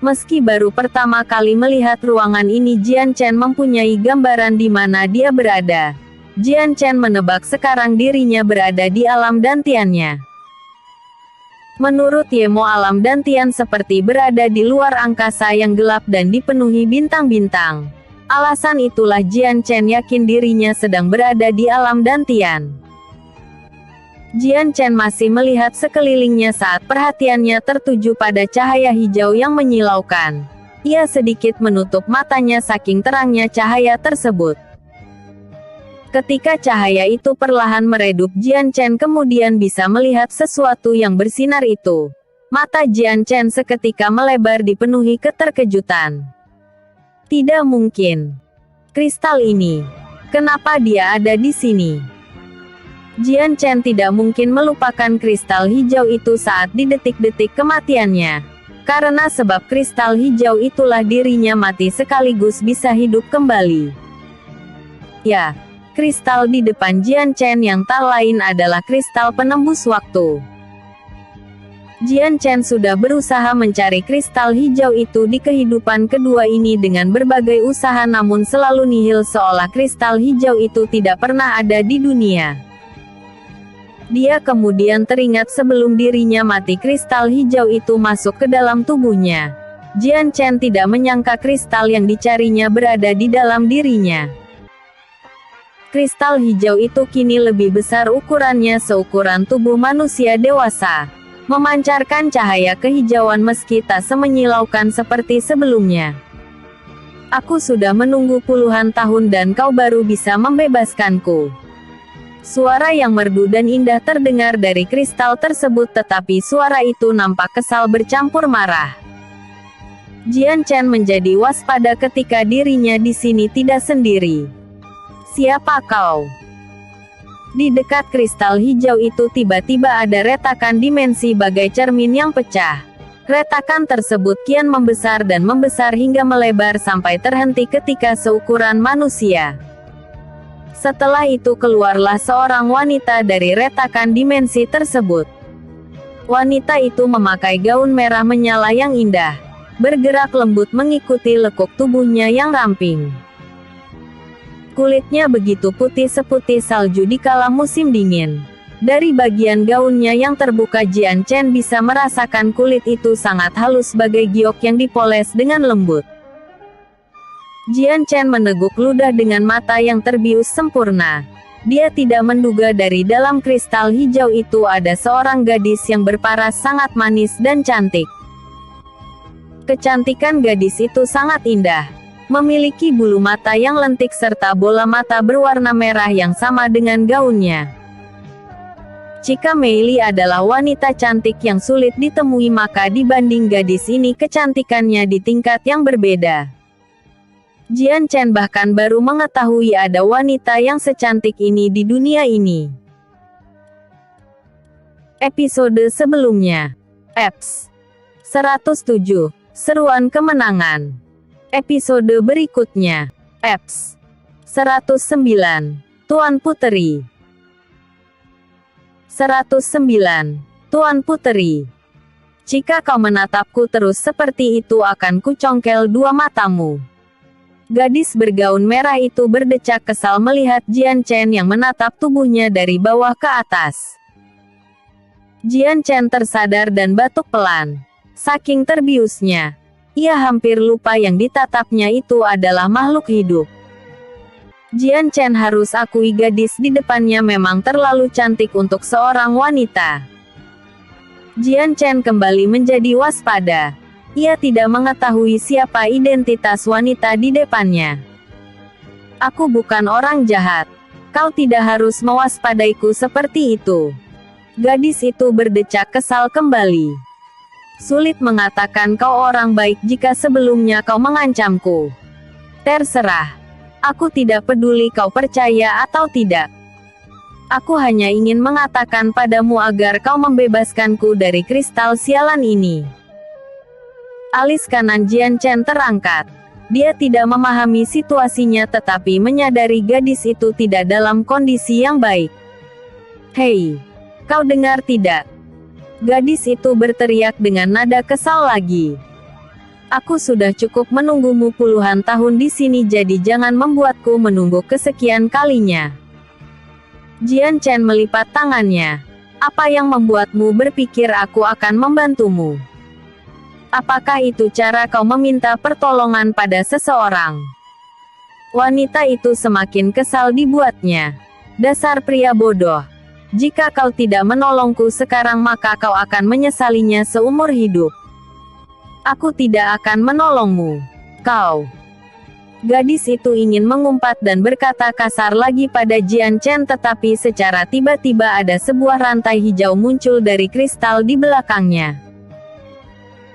Meski baru pertama kali melihat ruangan ini, Jian Chen mempunyai gambaran di mana dia berada. Jian Chen menebak sekarang dirinya berada di alam dantiannya. Menurut Yemo, alam dantian seperti berada di luar angkasa yang gelap dan dipenuhi bintang-bintang. Alasan itulah Jian Chen yakin dirinya sedang berada di alam dantian. Jian Chen masih melihat sekelilingnya saat perhatiannya tertuju pada cahaya hijau yang menyilaukan. Ia sedikit menutup matanya saking terangnya cahaya tersebut. Ketika cahaya itu perlahan meredup, Jian Chen kemudian bisa melihat sesuatu yang bersinar itu. Mata Jian Chen seketika melebar dipenuhi keterkejutan. Tidak mungkin. Kristal ini. Kenapa dia ada di sini? Jian Chen tidak mungkin melupakan kristal hijau itu saat di detik-detik kematiannya. Karena sebab kristal hijau itulah dirinya mati sekaligus bisa hidup kembali. Ya. Kristal di depan Jian Chen yang tak lain adalah kristal penembus waktu. Jian Chen sudah berusaha mencari kristal hijau itu di kehidupan kedua ini dengan berbagai usaha, namun selalu nihil, seolah kristal hijau itu tidak pernah ada di dunia. Dia kemudian teringat sebelum dirinya mati kristal hijau itu masuk ke dalam tubuhnya. Jian Chen tidak menyangka kristal yang dicarinya berada di dalam dirinya. Kristal hijau itu kini lebih besar ukurannya seukuran tubuh manusia dewasa. Memancarkan cahaya kehijauan meski tak semenyilaukan seperti sebelumnya. Aku sudah menunggu puluhan tahun dan kau baru bisa membebaskanku. Suara yang merdu dan indah terdengar dari kristal tersebut, tetapi suara itu nampak kesal bercampur marah. Jian Chen menjadi waspada ketika dirinya di sini tidak sendiri. Siapa kau? Di dekat kristal hijau itu tiba-tiba ada retakan dimensi bagai cermin yang pecah. Retakan tersebut kian membesar dan membesar hingga melebar sampai terhenti ketika seukuran manusia. Setelah itu keluarlah seorang wanita dari retakan dimensi tersebut. Wanita itu memakai gaun merah menyala yang indah. Bergerak lembut mengikuti lekuk tubuhnya yang ramping. Kulitnya begitu putih seputih salju di kala musim dingin. Dari bagian gaunnya yang terbuka, Jian Chen bisa merasakan kulit itu sangat halus bagai giok yang dipoles dengan lembut. Jian Chen meneguk ludah dengan mata yang terbius sempurna. Dia tidak menduga dari dalam kristal hijau itu ada seorang gadis yang berparas sangat manis dan cantik. Kecantikan gadis itu sangat indah. Memiliki bulu mata yang lentik serta bola mata berwarna merah yang sama dengan gaunnya. Jika Mei Li adalah wanita cantik yang sulit ditemui, maka dibanding gadis ini kecantikannya di tingkat yang berbeda. Jian Chen bahkan baru mengetahui ada wanita yang secantik ini di dunia ini. Episode sebelumnya. Eps 107. Seruan kemenangan. Episode berikutnya. Eps 109. Tuan Puteri. 109. Tuan Puteri. Jika kau menatapku terus seperti itu, akan kucongkel dua matamu. Gadis bergaun merah itu berdecak kesal melihat Jian Chen yang menatap tubuhnya dari bawah ke atas. Jian Chen tersadar dan batuk pelan. Saking terbiusnya, ia hampir lupa yang ditatapnya itu adalah makhluk hidup. Jian Chen harus akui gadis di depannya memang terlalu cantik untuk seorang wanita. Jian Chen kembali menjadi waspada. Ia tidak mengetahui siapa identitas wanita di depannya. Aku bukan orang jahat. Kau tidak harus mewaspadaiku seperti itu. Gadis itu berdecak kesal kembali. Sulit mengatakan kau orang baik jika sebelumnya kau mengancamku. Terserah. Aku tidak peduli kau percaya atau tidak. Aku hanya ingin mengatakan padamu agar kau membebaskanku dari kristal sialan ini. Alis kanan Jian Chen terangkat. Dia tidak memahami situasinya tetapi menyadari gadis itu tidak dalam kondisi yang baik. Hei, kau dengar tidak? Gadis itu berteriak dengan nada kesal lagi. Aku sudah cukup menunggumu puluhan tahun di sini, jadi jangan membuatku menunggu kesekian kalinya. Jian Chen melipat tangannya. Apa yang membuatmu berpikir aku akan membantumu? Apakah itu cara kau meminta pertolongan pada seseorang? Wanita itu semakin kesal dibuatnya. Dasar pria bodoh. Jika kau tidak menolongku sekarang maka kau akan menyesalinya seumur hidup. Aku tidak akan menolongmu. Kau. Gadis itu ingin mengumpat dan berkata kasar lagi pada Jian Chen, tetapi secara tiba-tiba ada sebuah rantai hijau muncul dari kristal di belakangnya.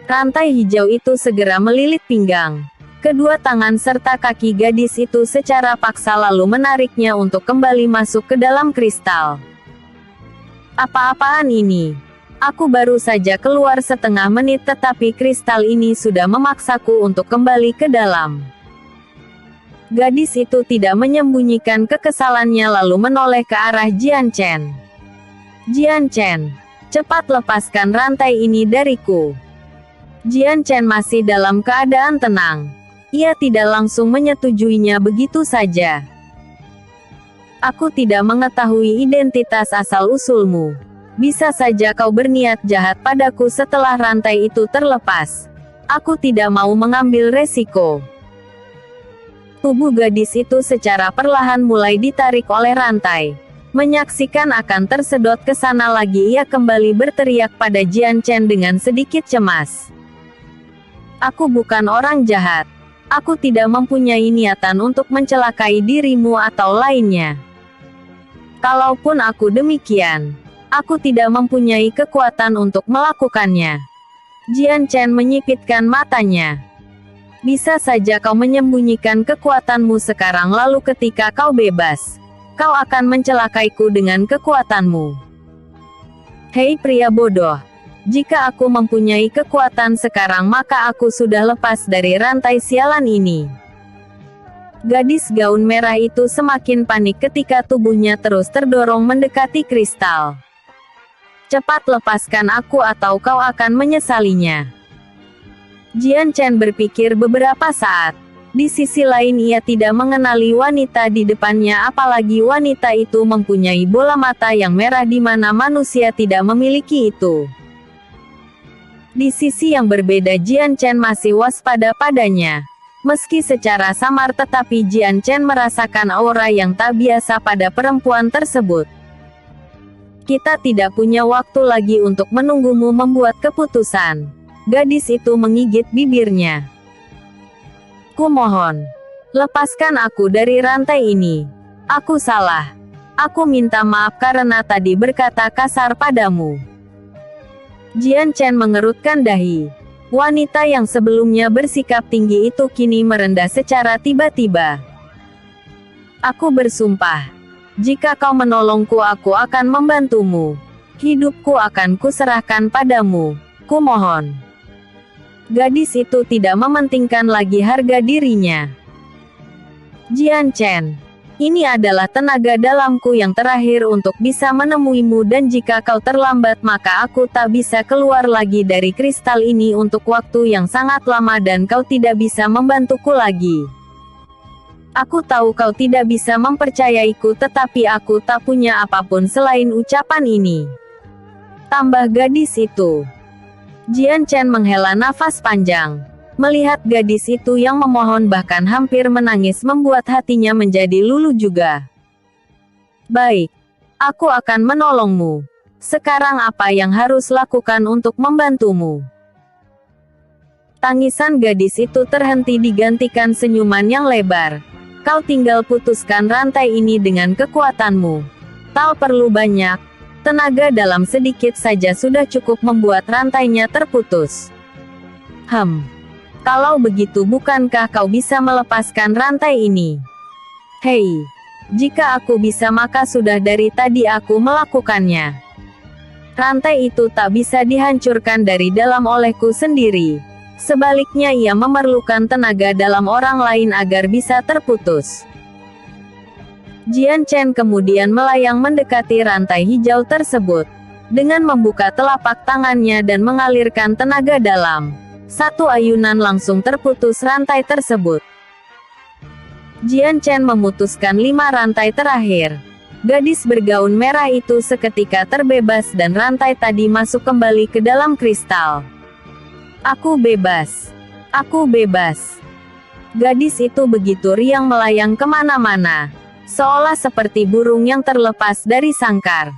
Rantai hijau itu segera melilit pinggang. Kedua tangan serta kaki gadis itu secara paksa lalu menariknya untuk kembali masuk ke dalam kristal. Apa-apaan ini? Aku baru saja keluar setengah menit tetapi kristal ini sudah memaksaku untuk kembali ke dalam. Gadis itu tidak menyembunyikan kekesalannya lalu menoleh ke arah Jian Chen. Jian Chen, cepat lepaskan rantai ini dariku. Jian Chen masih dalam keadaan tenang. Ia tidak langsung menyetujuinya begitu saja. Aku tidak mengetahui identitas asal-usulmu. Bisa saja kau berniat jahat padaku setelah rantai itu terlepas. Aku tidak mau mengambil resiko. Tubuh gadis itu secara perlahan mulai ditarik oleh rantai. Menyaksikan akan tersedot ke sana lagi, ia kembali berteriak pada Jian Chen dengan sedikit cemas. Aku bukan orang jahat. Aku tidak mempunyai niatan untuk mencelakai dirimu atau lainnya. Kalaupun aku demikian, aku tidak mempunyai kekuatan untuk melakukannya. Jian Chen menyipitkan matanya. Bisa saja kau menyembunyikan kekuatanmu sekarang lalu ketika kau bebas, kau akan mencelakaiku dengan kekuatanmu. Hei pria bodoh. Jika aku mempunyai kekuatan sekarang maka aku sudah lepas dari rantai sialan ini. Gadis gaun merah itu semakin panik ketika tubuhnya terus terdorong mendekati kristal. Cepat lepaskan aku atau kau akan menyesalinya. Jian Chen berpikir beberapa saat. Di sisi lain ia tidak mengenali wanita di depannya, apalagi wanita itu mempunyai bola mata yang merah di mana manusia tidak memiliki itu. Di sisi yang berbeda Jian Chen masih waspada padanya. Meski secara samar tetapi Jian Chen merasakan aura yang tak biasa pada perempuan tersebut. Kita tidak punya waktu lagi untuk menunggumu membuat keputusan. Gadis itu menggigit bibirnya. Kumohon, lepaskan aku dari rantai ini. Aku salah. Aku minta maaf karena tadi berkata kasar padamu. Jian Chen mengerutkan dahi. Wanita yang sebelumnya bersikap tinggi itu kini merendah secara tiba-tiba. Aku bersumpah, jika kau menolongku aku akan membantumu. Hidupku akan kuserahkan padamu. Kumohon. Gadis itu tidak mementingkan lagi harga dirinya. Jian Chen, ini adalah tenaga dalamku yang terakhir untuk bisa menemuimu dan jika kau terlambat maka aku tak bisa keluar lagi dari kristal ini untuk waktu yang sangat lama dan kau tidak bisa membantuku lagi. Aku tahu kau tidak bisa mempercayaiku tetapi aku tak punya apapun selain ucapan ini. Tambah gadis itu. Jian Chen menghela nafas panjang. Melihat gadis itu yang memohon bahkan hampir menangis membuat hatinya menjadi luluh juga. Baik, aku akan menolongmu. Sekarang apa yang harus lakukan untuk membantumu? Tangisan gadis itu terhenti digantikan senyuman yang lebar. Kau tinggal putuskan rantai ini dengan kekuatanmu. Tak perlu banyak. Tenaga dalam sedikit saja sudah cukup membuat rantainya terputus. Kalau begitu bukankah kau bisa melepaskan rantai ini? Hei, Jika aku bisa maka sudah dari tadi aku melakukannya. Rantai itu tak bisa dihancurkan dari dalam olehku sendiri. Sebaliknya ia memerlukan tenaga dalam orang lain agar bisa terputus. Jian Chen kemudian melayang mendekati rantai hijau tersebut. Dengan membuka telapak tangannya dan mengalirkan tenaga dalam. Satu ayunan langsung terputus rantai tersebut. Jian Chen memutuskan 5 rantai terakhir. Gadis bergaun merah itu seketika terbebas dan rantai tadi masuk kembali ke dalam kristal. Aku bebas. Aku bebas. Gadis itu begitu riang melayang kemana-mana. Seolah seperti burung yang terlepas dari sangkar.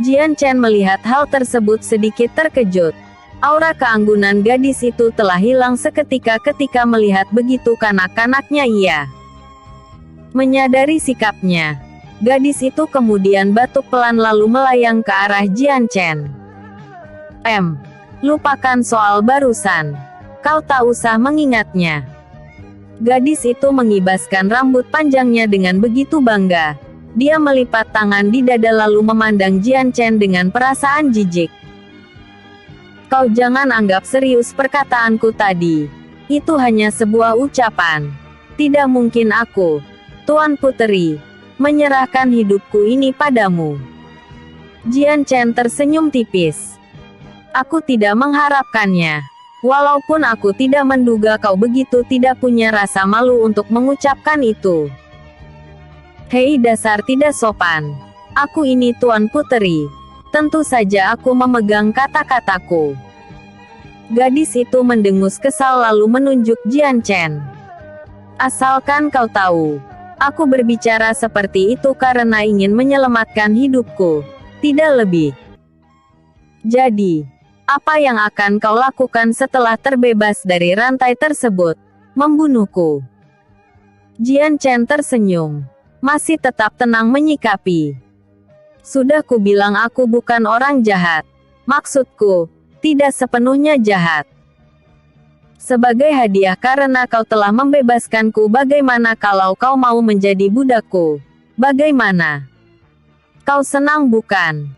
Jian Chen melihat hal tersebut sedikit terkejut. Aura keanggunan gadis itu telah hilang seketika ketika melihat begitu kanak-kanaknya ia. Menyadari sikapnya, gadis itu kemudian batuk pelan lalu melayang ke arah Jian Chen. Lupakan soal barusan. Kau tak usah mengingatnya. Gadis itu mengibaskan rambut panjangnya dengan begitu bangga. Dia melipat tangan di dada lalu memandang Jian Chen dengan perasaan jijik. Kau jangan anggap serius perkataanku tadi. Itu hanya sebuah ucapan. Tidak mungkin aku, Tuan Puteri, menyerahkan hidupku ini padamu. Jian Chen tersenyum tipis. Aku tidak mengharapkannya. Walaupun aku tidak menduga kau begitu tidak punya rasa malu untuk mengucapkan itu. Hei dasar tidak sopan. Aku ini Tuan Puteri. Tentu saja aku memegang kata-kataku. Gadis itu mendengus kesal lalu menunjuk Jian Chen. Asalkan kau tahu, aku berbicara seperti itu karena ingin menyelamatkan hidupku. Tidak lebih. Jadi, apa yang akan kau lakukan setelah terbebas dari rantai tersebut? Membunuhku. Jian Chen tersenyum. Masih tetap tenang menyikapi. Sudah kubilang aku bukan orang jahat. Maksudku, tidak sepenuhnya jahat. Sebagai hadiah karena kau telah membebaskanku, bagaimana kalau kau mau menjadi budakku? Bagaimana? Kau senang bukan?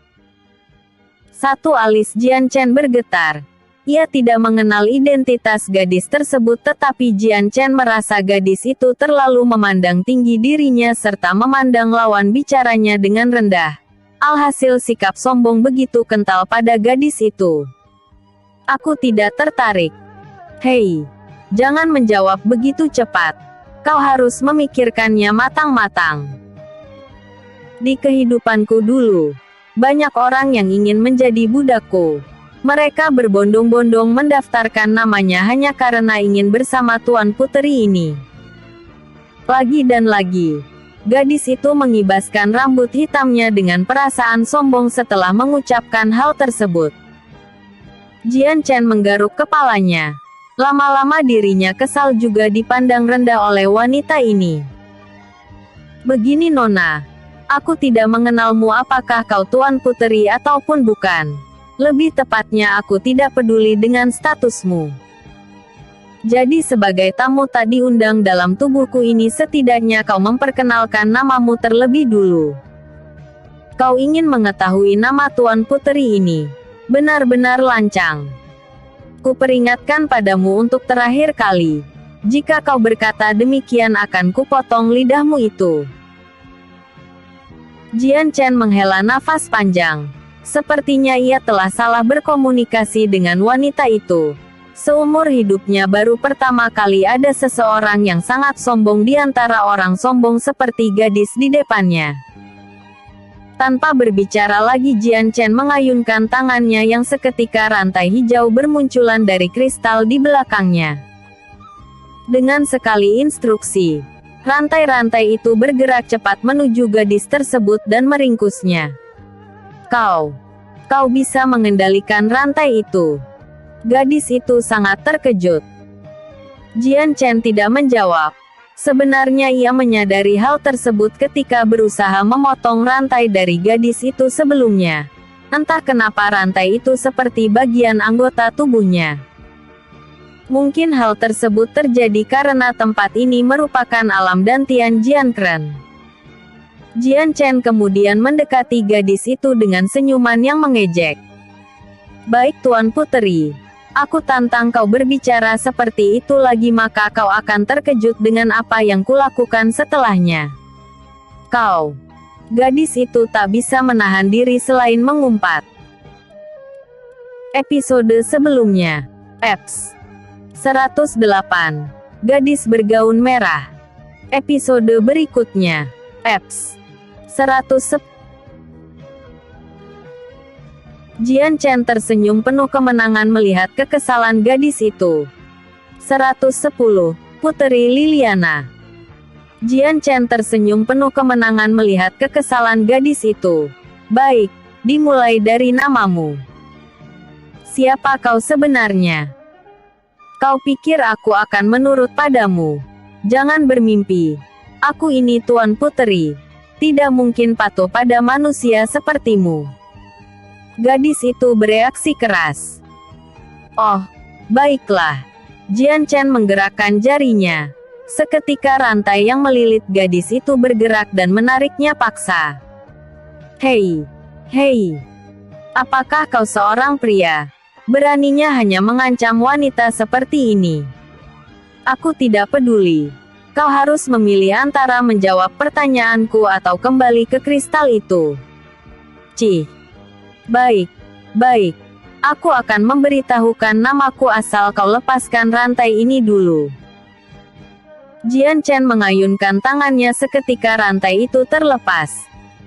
Satu alis Jian Chen bergetar. Ia tidak mengenal identitas gadis tersebut tetapi Jian Chen merasa gadis itu terlalu memandang tinggi dirinya serta memandang lawan bicaranya dengan rendah. Alhasil sikap sombong begitu kental pada gadis itu. Aku tidak tertarik. Hei, jangan menjawab begitu cepat. Kau harus memikirkannya matang-matang. Di kehidupanku dulu, banyak orang yang ingin menjadi budakku. Mereka berbondong-bondong mendaftarkan namanya hanya karena ingin bersama Tuan Puteri ini. Lagi dan lagi, gadis itu mengibaskan rambut hitamnya dengan perasaan sombong setelah mengucapkan hal tersebut. Jian Chen menggaruk kepalanya. Lama-lama dirinya kesal juga dipandang rendah oleh wanita ini. Begini Nona, aku tidak mengenalmu, apakah kau Tuan Puteri ataupun bukan. Lebih tepatnya aku tidak peduli dengan statusmu. Jadi sebagai tamu tak diundang dalam tubuhku ini, setidaknya kau memperkenalkan namamu terlebih dulu. Kau ingin mengetahui nama Tuan Puteri ini? Benar-benar lancang. Kuperingatkan padamu untuk terakhir kali. Jika kau berkata demikian akan kupotong lidahmu itu. Jian Chen menghela nafas panjang. Sepertinya ia telah salah berkomunikasi dengan wanita itu. Seumur hidupnya baru pertama kali ada seseorang yang sangat sombong di antara orang sombong seperti gadis di depannya. Tanpa berbicara lagi Jian Chen mengayunkan tangannya yang seketika rantai hijau bermunculan dari kristal di belakangnya. Dengan sekali instruksi, rantai-rantai itu bergerak cepat menuju gadis tersebut dan meringkusnya. Kau bisa mengendalikan rantai itu. Gadis itu sangat terkejut. Jian Chen tidak menjawab. Sebenarnya ia menyadari hal tersebut ketika berusaha memotong rantai dari gadis itu sebelumnya. Entah kenapa rantai itu seperti bagian anggota tubuhnya. Mungkin hal tersebut terjadi karena tempat ini merupakan alam dantian Jiankren. Jian Chen kemudian mendekati gadis itu dengan senyuman yang mengejek. Baik Tuan Puteri, aku tantang kau berbicara seperti itu lagi maka kau akan terkejut dengan apa yang kulakukan setelahnya. Kau. Gadis itu tak bisa menahan diri selain mengumpat. Episode sebelumnya. Eps. 108. Gadis bergaun merah. Episode berikutnya. Eps. 110. Jian Chen tersenyum penuh kemenangan melihat kekesalan gadis itu. 110. Puteri Liliana. Jian Chen tersenyum penuh kemenangan melihat kekesalan gadis itu. Baik, dimulai dari namamu. Siapa kau sebenarnya? Kau pikir aku akan menurut padamu? Jangan bermimpi. Aku ini Tuan Puteri. Tidak mungkin patuh pada manusia sepertimu. Gadis itu bereaksi keras. Oh, baiklah. Jian Chen menggerakkan jarinya. Seketika rantai yang melilit gadis itu bergerak dan menariknya paksa. Hei, hei. Apakah kau seorang pria? Beraninya hanya mengancam wanita seperti ini. Aku tidak peduli. Kau harus memilih antara menjawab pertanyaanku atau kembali ke kristal itu. Cih. Baik, baik. Aku akan memberitahukan namaku asal kau lepaskan rantai ini dulu. Jian Chen mengayunkan tangannya seketika rantai itu terlepas.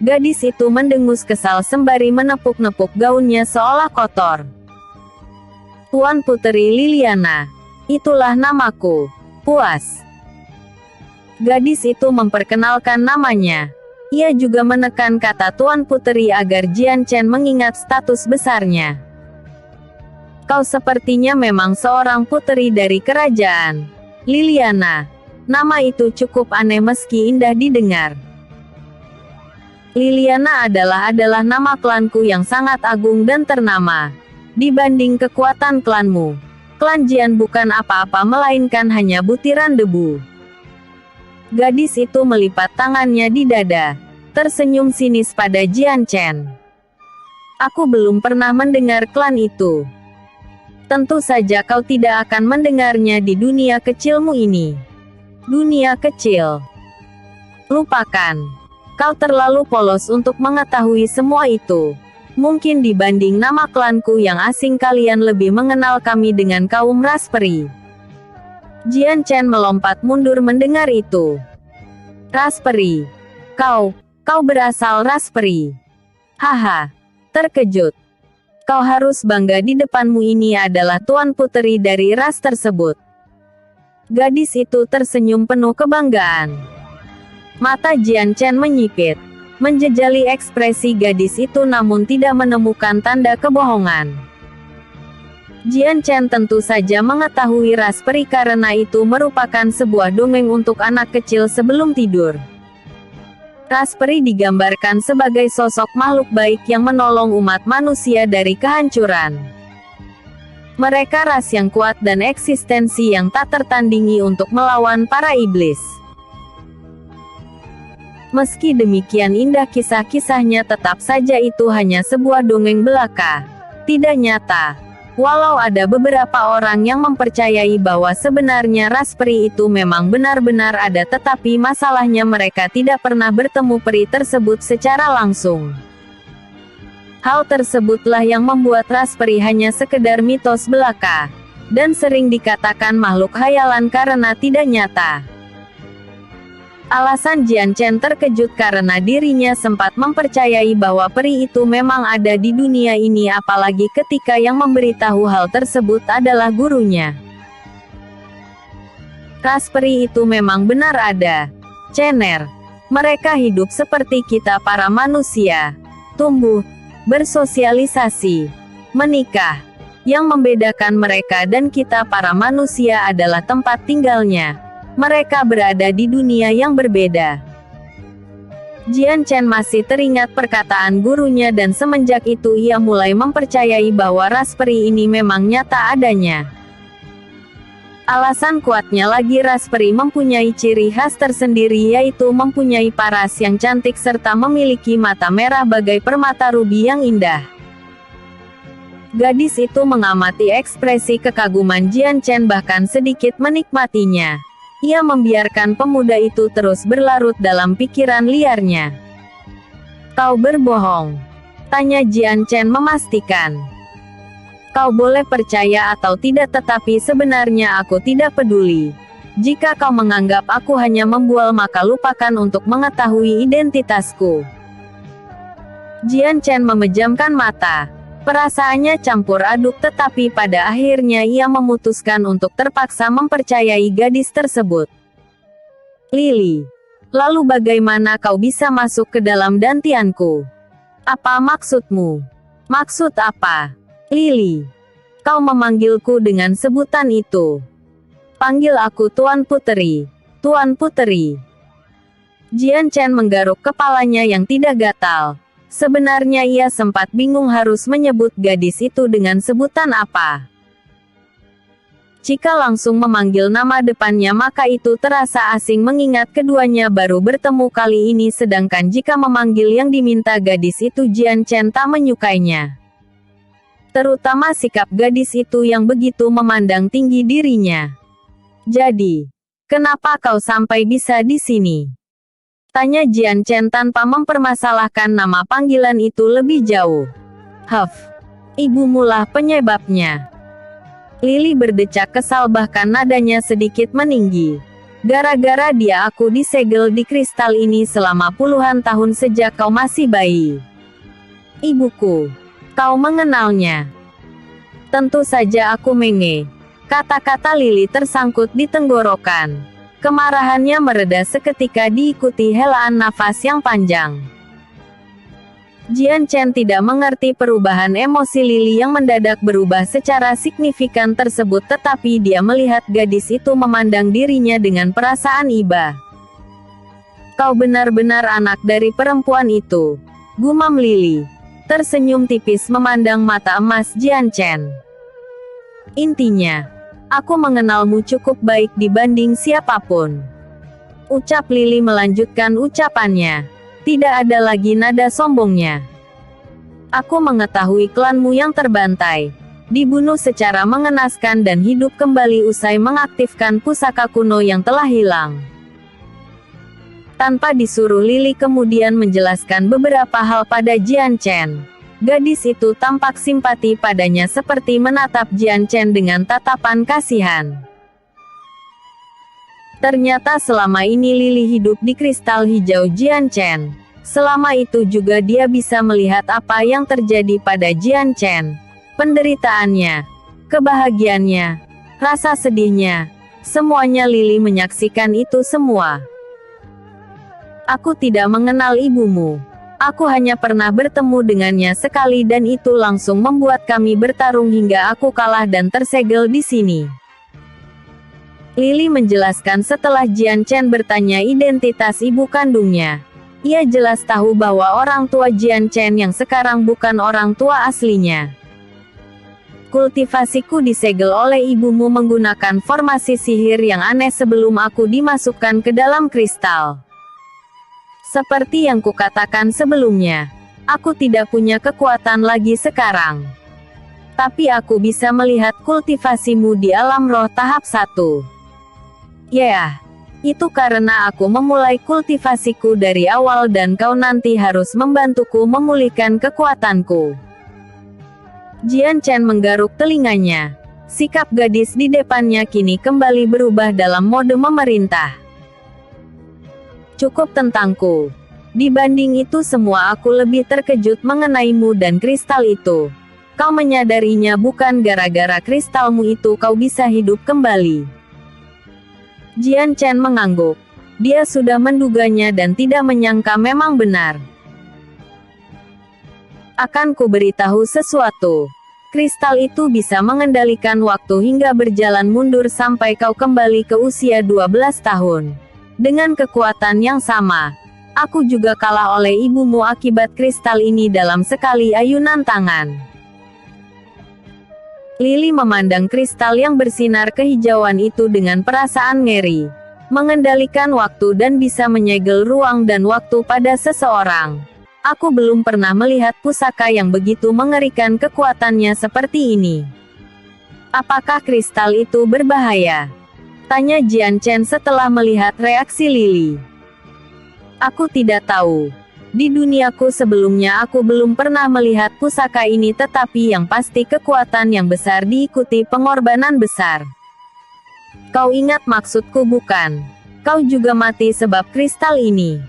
Gadis itu mendengus kesal sembari menepuk-nepuk gaunnya seolah kotor. Tuan Puteri Liliana. Itulah namaku. Puas. Gadis itu memperkenalkan namanya. Ia juga menekan kata Tuan Puteri agar Jian Chen mengingat status besarnya. Kau sepertinya memang seorang puteri dari kerajaan. Liliana. Nama itu cukup aneh meski indah didengar. Liliana adalah nama klanku yang sangat agung dan ternama. Dibanding kekuatan klanmu, klan Jian bukan apa-apa melainkan hanya butiran debu. Gadis itu melipat tangannya di dada, tersenyum sinis pada Jian Chen. Aku belum pernah mendengar klan itu. Tentu saja kau tidak akan mendengarnya di dunia kecilmu ini. Dunia kecil. Lupakan. Kau terlalu polos untuk mengetahui semua itu. Mungkin dibanding nama klanku yang asing kalian lebih mengenal kami dengan kaum Raspberry. Jian Chen melompat mundur mendengar itu. Raspberry. Kau berasal Raspberry. Haha. Terkejut. Kau harus bangga di depanmu ini adalah Tuan Puteri dari ras tersebut. Gadis itu tersenyum penuh kebanggaan. Mata Jian Chen menyipit, menjejali ekspresi gadis itu namun tidak menemukan tanda kebohongan. Jian Chen tentu saja mengetahui Raspberry karena itu merupakan sebuah dongeng untuk anak kecil sebelum tidur. Raspberry digambarkan sebagai sosok makhluk baik yang menolong umat manusia dari kehancuran. Mereka ras yang kuat dan eksistensi yang tak tertandingi untuk melawan para iblis. Meski demikian indah kisah-kisahnya tetap saja itu hanya sebuah dongeng belaka. Tidak nyata. Walau ada beberapa orang yang mempercayai bahwa sebenarnya Raspberry itu memang benar-benar ada tetapi masalahnya mereka tidak pernah bertemu peri tersebut secara langsung. Hal tersebutlah yang membuat Raspberry hanya sekedar mitos belaka, dan sering dikatakan makhluk khayalan karena tidak nyata. Alasan Jian Chen terkejut karena dirinya sempat mempercayai bahwa peri itu memang ada di dunia ini apalagi ketika yang memberitahu hal tersebut adalah gurunya. Raspberry itu memang benar ada. Cener. Mereka hidup seperti kita para manusia. Tumbuh, bersosialisasi, menikah. Yang membedakan mereka dan kita para manusia adalah tempat tinggalnya. Mereka berada di dunia yang berbeda. Jian Chen masih teringat perkataan gurunya dan semenjak itu ia mulai mempercayai bahwa Raspberry ini memang nyata adanya. Alasan kuatnya lagi Raspberry mempunyai ciri khas tersendiri, yaitu mempunyai paras yang cantik serta memiliki mata merah bagai permata rubi yang indah. Gadis itu mengamati ekspresi kekaguman Jian Chen, bahkan sedikit menikmatinya. Ia membiarkan pemuda itu terus berlarut dalam pikiran liarnya. "Kau berbohong?" tanya Jian Chen memastikan. "Kau boleh percaya atau tidak, tetapi sebenarnya aku tidak peduli. Jika kau menganggap aku hanya membual, maka lupakan untuk mengetahui identitasku." Jian Chen memejamkan mata. Perasaannya campur aduk, tetapi pada akhirnya ia memutuskan untuk terpaksa mempercayai gadis tersebut. "Lily, lalu bagaimana kau bisa masuk ke dalam dantianku? Apa maksudmu?" "Maksud apa? Lily, kau memanggilku dengan sebutan itu. Panggil aku Tuan Puteri, Tuan Puteri." Jian Chen menggaruk kepalanya yang tidak gatal. Sebenarnya ia sempat bingung harus menyebut gadis itu dengan sebutan apa. Jika langsung memanggil nama depannya maka itu terasa asing mengingat keduanya baru bertemu kali ini, sedangkan jika memanggil yang diminta gadis itu, Jian Chen tak menyukainya. Terutama sikap gadis itu yang begitu memandang tinggi dirinya. "Jadi, kenapa kau sampai bisa di sini?" tanya Jian Chen tanpa mempermasalahkan nama panggilan itu lebih jauh. Ibumu lah penyebabnya." Lily berdecak kesal, bahkan nadanya sedikit meninggi. "Gara-gara dia aku disegel di kristal ini selama puluhan tahun sejak kau masih bayi." "Ibuku? Kau mengenalnya?" "Tentu saja aku menge." Kata-kata Lily tersangkut di tenggorokan. Kemarahannya mereda seketika diikuti helaan nafas yang panjang. Jian Chen tidak mengerti perubahan emosi Lily yang mendadak berubah secara signifikan tersebut, tetapi dia melihat gadis itu memandang dirinya dengan perasaan iba. "Kau benar-benar anak dari perempuan itu," gumam Lily, tersenyum tipis memandang mata emas Jian Chen. "Intinya, aku mengenalmu cukup baik dibanding siapapun," ucap Lily melanjutkan ucapannya. Tidak ada lagi nada sombongnya. "Aku mengetahui klanmu yang terbantai, dibunuh secara mengenaskan dan hidup kembali usai mengaktifkan pusaka kuno yang telah hilang." Tanpa disuruh, Lily kemudian menjelaskan beberapa hal pada Jian Chen. Gadis itu tampak simpati padanya, seperti menatap Jian Chen dengan tatapan kasihan. Ternyata selama ini Lily hidup di kristal hijau Jian Chen. Selama itu juga dia bisa melihat apa yang terjadi pada Jian Chen. Penderitaannya, kebahagiaannya, rasa sedihnya. Semuanya Lily menyaksikan itu semua. "Aku tidak mengenal ibumu. Aku hanya pernah bertemu dengannya sekali dan itu langsung membuat kami bertarung hingga aku kalah dan tersegel di sini." Lily menjelaskan setelah Jian Chen bertanya identitas ibu kandungnya. Ia jelas tahu bahwa orang tua Jian Chen yang sekarang bukan orang tua aslinya. "Kultivasiku disegel oleh ibumu menggunakan formasi sihir yang aneh sebelum aku dimasukkan ke dalam kristal. Seperti yang kukatakan sebelumnya, aku tidak punya kekuatan lagi sekarang. Tapi aku bisa melihat kultivasimu di alam roh tahap 1. Ya, itu karena aku memulai kultivasiku dari awal dan kau nanti harus membantuku memulihkan kekuatanku." Jian Chen menggaruk telinganya. Sikap gadis di depannya kini kembali berubah dalam mode memerintah. "Cukup tentangku. Dibanding itu semua aku lebih terkejut mengenaimu dan kristal itu. Kau menyadarinya bukan gara-gara kristalmu itu kau bisa hidup kembali." Jian Chen mengangguk. Dia sudah menduganya dan tidak menyangka memang benar. "Akan ku beritahu sesuatu. Kristal itu bisa mengendalikan waktu hingga berjalan mundur sampai kau kembali ke usia 12 tahun. Dengan kekuatan yang sama, aku juga kalah oleh ibumu akibat kristal ini dalam sekali ayunan tangan." Lily memandang kristal yang bersinar kehijauan itu dengan perasaan ngeri. Mengendalikan waktu dan bisa menyegel ruang dan waktu pada seseorang. Aku belum pernah melihat pusaka yang begitu mengerikan kekuatannya seperti ini. Apakah kristal itu berbahaya? Tanya Jian Chen setelah melihat reaksi Lily. Aku tidak tahu. Di duniaku sebelumnya aku belum pernah melihat pusaka ini, tetapi yang pasti kekuatan yang besar diikuti pengorbanan besar. Kau ingat maksudku bukan? Kau juga mati sebab kristal ini.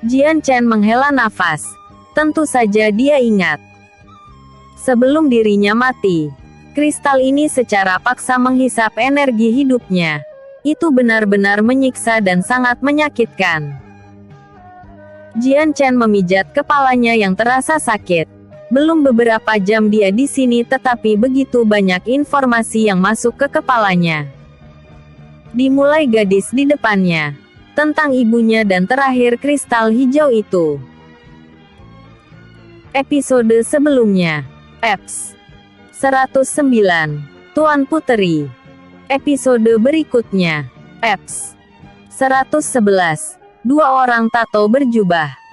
Jian Chen menghela nafas. Tentu saja dia ingat. Sebelum dirinya mati, kristal ini secara paksa menghisap energi hidupnya. Itu benar-benar menyiksa dan sangat menyakitkan. Jian Chen memijat kepalanya yang terasa sakit. Belum beberapa jam dia di sini tetapi begitu banyak informasi yang masuk ke kepalanya. Dimulai gadis di depannya, tentang ibunya dan terakhir kristal hijau itu. Episode sebelumnya. Eps 109. Tuan Puteri. Episode berikutnya. Eps 111. Dua orang tato berjubah.